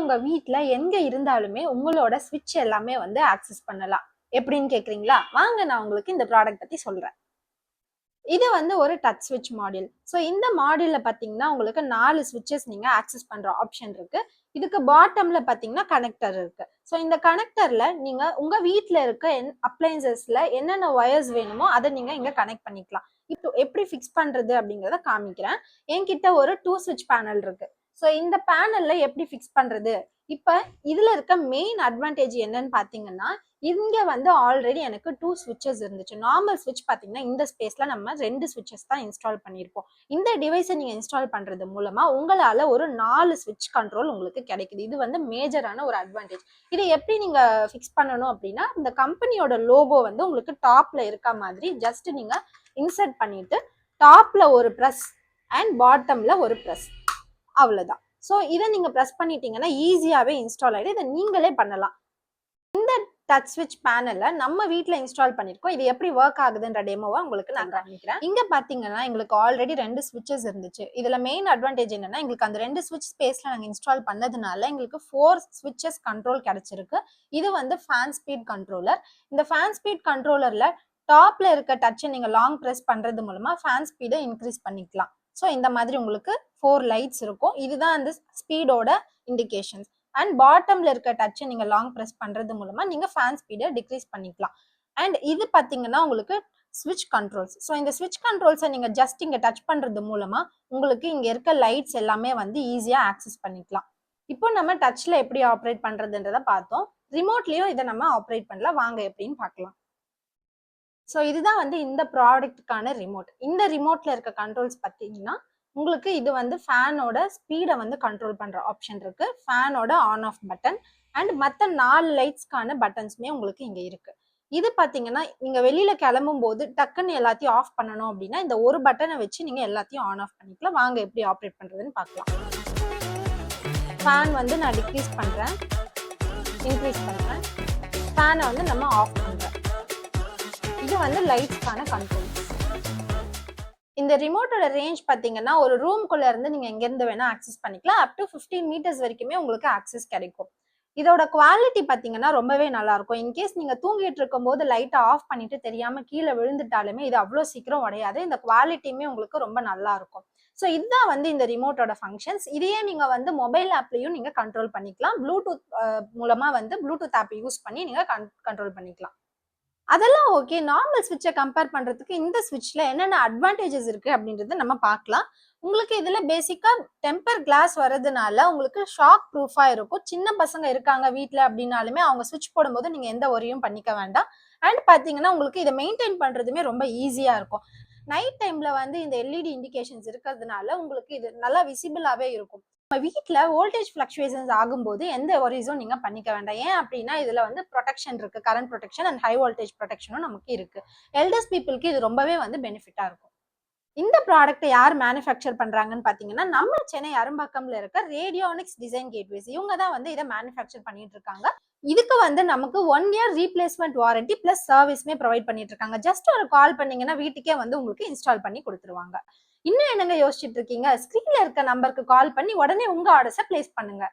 உங்க வீட்ல எங்க இருந்தாலுமே உங்களோட ஸ்விட்ச் எல்லாமே வந்து ஆக்சஸ் பண்ணலாம். எப்படின்னு கேக்குறீங்களா? வாங்க நான் உங்களுக்கு இந்த ப்ராடக்ட் பத்தி சொல்றேன். இது வந்து ஒரு டச் ஸ்விட்ச் மாடியூல். ஸோ இந்த மாடியூல்ல பார்த்தீங்கன்னா உங்களுக்கு 4 ஸ்விட்சஸ் நீங்க ஆக்சஸ் பண்ற ஆப்ஷன் இருக்கு. இதுக்கு பாட்டம்ல பார்த்தீங்கன்னா கனெக்டர் இருக்கு. ஸோ இந்த கனெக்டர்ல நீங்க உங்க வீட்ல இருக்க அப்ளையன்சஸ்ல என்னென்ன ஒயர்ஸ் வேணுமோ அதை நீங்க இங்க கனெக்ட் பண்ணிக்கலாம். இப்போ எப்படி ஃபிக்ஸ் பண்றது அப்படிங்கிறத காமிக்கிறேன். என்கிட்ட ஒரு 2 ஸ்விட்ச் பேனல் இருக்கு. ஸோ இந்த பேனல்ல எப்படி ஃபிக்ஸ் பண்றது? இப்ப இதுல இருக்க மெயின் அட்வான்டேஜ் என்னன்னு பாத்தீங்கன்னா, இங்க வந்து ஆல்ரெடி எனக்கு 2 ஸ்விட்சஸ் இருந்துச்சு. நார்மல் ஸ்விட்ச் பாத்தீங்கன்னா இந்த ஸ்பேஸ்ல நம்ம 2 ஸ்விட்சஸ் தான் இன்ஸ்டால் பண்ணியிருப்போம். இந்த டிவைஸை நீங்க இன்ஸ்டால் பண்றது மூலமா உங்களால ஒரு 4 ஸ்விட்ச் கண்ட்ரோல் உங்களுக்கு கிடைக்குது. இது வந்து மேஜரான ஒரு அட்வான்டேஜ். இதை எப்படி நீங்க ஃபிக்ஸ் பண்ணணும் அப்படின்னா, இந்த கம்பெனியோட லோகோ வந்து உங்களுக்கு டாப்ல இருக்க மாதிரி ஜஸ்ட் நீங்க இன்சர்ட் பண்ணிட்டு டாப்ல ஒரு ப்ரெஸ் அண்ட் பாட்டம்ல ஒரு ப்ரெஸ், அவ்வளவுதான். ஸோ இதை நீங்க ப்ரெஸ் பண்ணிட்டீங்கன்னா ஈஸியாவே இன்ஸ்டால் ஆயிடும். இதை நீங்களே பண்ணலாம். இந்த டச் ஸ்விட்ச் பேனல்ல நம்ம வீட்ல இன்ஸ்டால் பண்ணிருக்கோம். இது எப்படி ஒர்க் ஆகுதுன்ற டெமோவை உங்களுக்கு நான் காமிக்கிறேன். இங்க பாத்தீங்கன்னா எங்களுக்கு ஆல்ரெடி 2 ஸ்விட்சஸ் இருந்துச்சு. இதுல மெயின் அட்வான்டேஜ் என்னன்னா, எங்களுக்கு அந்த 2 ஸ்விட்ச் ஸ்பேஸ்ல நாங்க இன்ஸ்டால் பண்ணதுனால எங்களுக்கு 4 ஸ்விட்சஸ் கண்ட்ரோல் கிடைச்சிருக்கு. இது வந்து ஃபேன் ஸ்பீட் கண்ட்ரோலர். இந்த ஃபேன் ஸ்பீட் கண்ட்ரோலர்ல டாப்ல இருக்க டச்சை நீங்க லாங் பிரஸ் பண்றது மூலமா ஃபேன் ஸ்பீடை இன்க்ரீஸ் பண்ணிக்கலாம். ஸோ இந்த மாதிரி உங்களுக்கு 4 லைட்ஸ் இருக்கும். இதுதான் அந்த ஸ்பீடோட இண்டிகேஷன்ஸ். அண்ட் பாட்டம்ல இருக்க டச்சை நீங்க லாங் பிரஸ் பண்றது மூலமா நீங்க ஃபேன் ஸ்பீடை டிக்ரீஸ் பண்ணிக்கலாம். அண்ட் இது பாத்தீங்கன்னா உங்களுக்கு ஸ்விட்ச் கண்ட்ரோல்ஸ். ஸோ இந்த ஸ்விட்ச் கண்ட்ரோல்ஸை நீங்க ஜஸ்ட் இங்க டச் பண்றது மூலமா உங்களுக்கு இங்க இருக்க லைட்ஸ் எல்லாமே வந்து ஈஸியா ஆக்சஸ் பண்ணிக்கலாம். இப்போ நம்ம டச்ல எப்படி ஆப்ரேட் பண்றதுன்றத பார்த்தோம். ரிமோட்லயும் இதை நம்ம ஆப்ரேட் பண்ணலாம். வாங்க எப்படின்னு பார்க்கலாம். ஸோ இதுதான் வந்து இந்த ப்ராடக்ட்டுக்கான ரிமோட். இந்த ரிமோட்ல இருக்க கண்ட்ரோல்ஸ் பார்த்தீங்கன்னா உங்களுக்கு இது வந்து ஃபேனோட ஸ்பீடை வந்து கண்ட்ரோல் பண்ற ஆப்ஷன் இருக்கு, ஃபேனோட ஆன் ஆஃப் பட்டன் அண்ட் மற்ற 4 லைட்ஸ்க்கான பட்டன்ஸுமே உங்களுக்கு இங்க இருக்கு. இது பாத்தீங்கன்னா நீங்க வெளியில கிளம்பும் போது டக்குன்னு எல்லாத்தையும் ஆஃப் பண்ணணும் அப்படின்னா இந்த ஒரு பட்டனை வச்சு நீங்க எல்லாத்தையும் ஆன் ஆஃப் பண்ணிக்கலாம். வாங்க எப்படி ஆப்ரேட் பண்றதுன்னு பார்க்கலாம். ஃபேன் வந்து நான் டிக்ரீஸ் பண்றேன், இன்க்ரீஸ் பண்றேன், ஃபேனை வந்து நம்ம ஆஃப் பண்றேன். இது வந்து லைட்ஸ்க்கான கண்ட்ரோல். இந்த ரிமோட்டோட ரேஞ்ச் பாத்தீங்கன்னா ஒரு ரூம்குள்ள இருந்து நீங்க எங்க இருந்து வேணா ஆக்சஸ் பண்ணிக்கலாம். அப் டு 15 மீட்டர்ஸ் வரைக்குமே உங்களுக்கு ஆக்சஸ் கிடைக்கும். இதோட குவாலிட்டி பாத்தீங்கன்னா ரொம்பவே நல்லா இருக்கும். இன்கேஸ் நீங்க தூங்கிட்டு இருக்கும் போது லைட்டை ஆஃப் பண்ணிட்டு தெரியாம கீழே விழுந்துட்டாலுமே இது அவ்வளவு சீக்கிரம் உடையாது. இந்த குவாலிட்டியுமே உங்களுக்கு ரொம்ப நல்லா இருக்கும். ஸோ இதுதான் வந்து இந்த ரிமோட்டோட ஃபங்க்ஷன்ஸ். இதையே நீங்க வந்து மொபைல் ஆப்லயும் நீங்க கண்ட்ரோல் பண்ணிக்கலாம். ப்ளூடூத் மூலமா வந்து ப்ளூடூத் ஆப் யூஸ் பண்ணி நீங்க கண்ட்ரோல் பண்ணிக்கலாம். அதெல்லாம் ஓகே. நார்மல் ஸ்விட்சை கம்பேர் பண்றதுக்கு இந்த ஸ்விட்ச்ல என்னென்ன அட்வான்டேஜஸ் இருக்கு அப்படின்றத நம்ம பார்க்கலாம். உங்களுக்கு இதுல பேசிக்கா டெம்பர் கிளாஸ் வர்றதுனால உங்களுக்கு ஷாக் ப்ரூஃபா இருக்கும். சின்ன பசங்க இருக்காங்க வீட்ல அப்படின்னாலுமே அவங்க ஸ்விட்ச் போடும்போது நீங்க எந்த ஒரியும் பண்ணிக்க வேண்டாம். அண்ட் பாத்தீங்கன்னா உங்களுக்கு இதை மெயின்டைன் பண்றதுமே ரொம்ப ஈஸியா இருக்கும். நைட் டைம்ல வந்து இந்த எல்இடி இண்டிகேஷன்ஸ் இருக்கிறதுனால உங்களுக்கு இது நல்லா விசிபிளாவே இருக்கும். நம்ம வீட்ல வோல்டேஜ் ஃபிளக்சுவேஷன்ஸ் ஆகும்போது எந்த ஒரிஸும் நீங்க பண்ணிக்க வேண்டாம். ஏன் அப்படின்னா இதுல வந்து ப்ரொடெக்ஷன் இருக்கு, current protection and high voltage ப்ரொடெக்ஷனும் நமக்கு இருக்கு. எல்டர்ஸ் பீப்புளுக்கு இது ரொம்பவே வந்து பெனிஃபிட்டா இருக்கும். இந்த ப்ராடக்ட்டை யார் மேனுஃபேக்சர் பண்றாங்கன்னு பாத்தீங்கன்னா நம்ம சென்னை அரும்பாக்கம்ல இருக்க ரேடியோனிக்ஸ் டிசைன் கேட்வேஸ். இவங்க தான் வந்து இதை மேனுஃபேக்சர் பண்ணிட்டு இருக்காங்க. இதுக்கு வந்து நமக்கு 1 இயர் ரீப்ளேஸ்மெண்ட் வாரண்டி பிளஸ் சர்வீஸ்மே ப்ரொவைட் பண்ணிட்டு இருக்காங்க. ஜஸ்ட் ஒரு கால் பண்ணீங்கன்னா வீட்டுக்கே வந்து உங்களுக்கு இன்ஸ்டால் பண்ணி கொடுத்துருவாங்க. இன்னும் என்னங்க யோசிச்சுட்டு இருக்கீங்க? ஸ்கிரீன்ல இருக்க நம்பருக்கு கால் பண்ணி உடனே உங்க ஆர்டர்ஸை பிளேஸ் பண்ணுங்க.